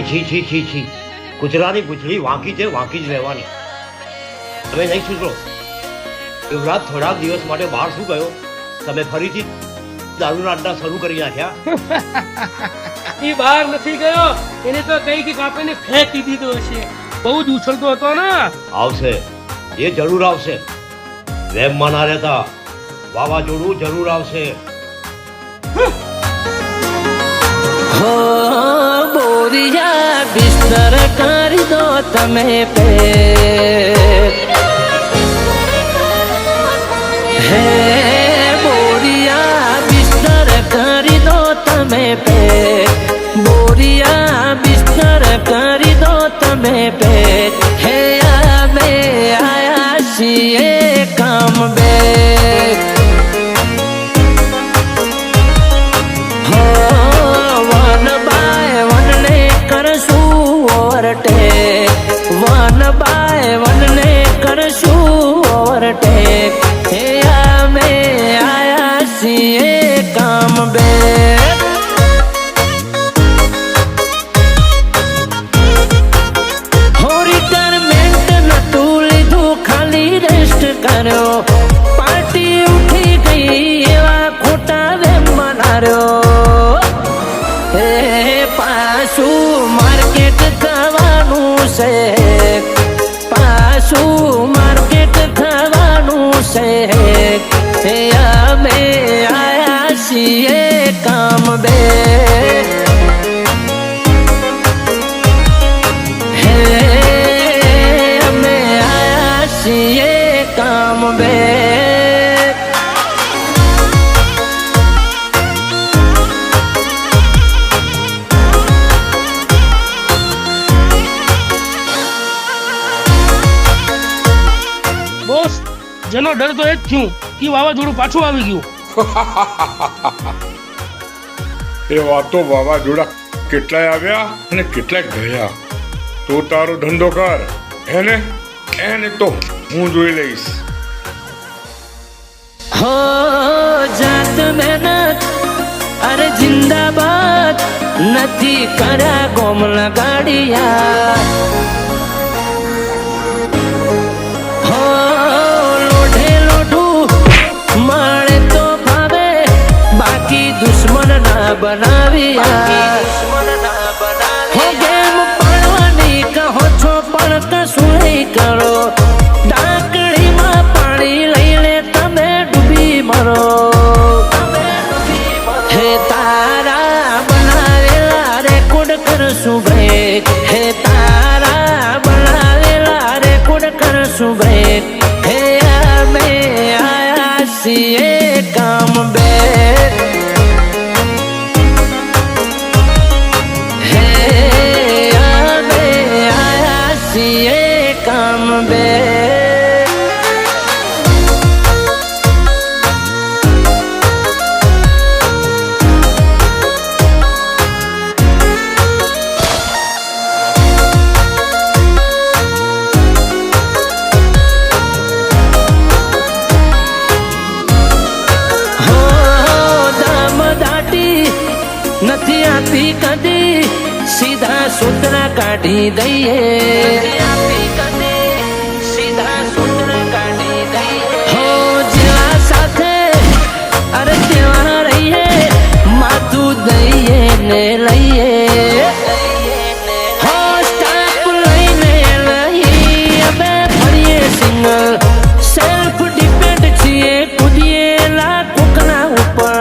છી છી છી છી કૂતરાની પૂંછડી વાંકી છે, વાંકી જ રહેવાની. તમે નહીં સુધરો. યુવરાજ થોડાક દિવસ માટે બહાર શું ગયો? તમે ફરીથી દારૂના અડ્ડા શરૂ કરી નાખ્યા? એ બહાર નથી ગયો, એને તો કઈ કાપીને ફેંકી દીધો હશે. બહુ જ ઉછળતો હતો ને. આવશે, એ જરૂર આવશે. વેમમાં ના રહેતા, વાવાઝોડું જરૂર આવશે. હો બોરિયા બિસ્તર કરી દો તમે પે, હે બોરિયા બિસ્તર કરી દો તમે પે, બોરિયા બિસ્તર કરી દો તમે પે, હે અમે આયા છીએ કામ બે. વન બાય વનને કરશું ઓવરટેક, હે અમે આયા છીએ કામ બે. હો રિટાયરમેન્ટ નતું લીધું, ખાલી રેસ્ટ કર્યો. પાર્ટી ઉઠી ગઈ એવા ખોટા વેમ બનાર્યો. હે પાછું માર્કેટ થવાનું છે, પાછું માર્કેટ થવાનું છે, હે અમે આયા છીએ કામ બે. હે અમે આયા છીએ કામ બે. જેનો ડર તો એ જ થયું કે વાવાઝોડું પાછું આવી ગયું. એ વાતો વાવાઝોડા કેટલાય આવ્યા અને કેટલાય ગયા. તું તારો ધંધો કર, એને તો હું જોઈ લઈશ. હો જાત મહેનત અરે જિંદાબાદ, નથી કર્યા ગોમ લગાડિયા. મળે તો ભાવે, બાકી દુશ્મન ના બનાવ્યા. હો ગેમ પાડવાની કહો છો પણ કશું નહીં કરો. ડાકડીમાં પાણી લઈને તમે ડૂબી મરો. હે તારા બનાવેલા રેકોર્ડ કરશું બ્રેક, હે તારા બનાવેલા રેકોર્ડ કરશું બ્રેક, હે અમે છીએ કામ બે. હે અમે આયા છીએ કામ બે. નથી આપી કદી, સીધા સૂત્ર કાઢી દઈએ. સીધા સૂત્ર કાઢી દઈએ. હો જેવા સાથે અરે તેવા રહીએ, માથું દઈએ ને લઈએ. હો સ્ટાફ લઈને લઈએ, અમે ફરીએ સિંગલ, સેલ્ફ ડિપેન્ડ છીએ, કૂદીએલા કોકના ઉપર.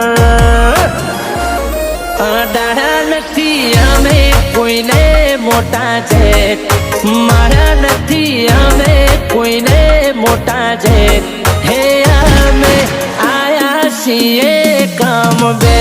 દાડા નથી અમે કોઈને મોટા છે, મારા નથી અમે કોઈને મોટા છે, હે અમે આયા છીએ કામ બે.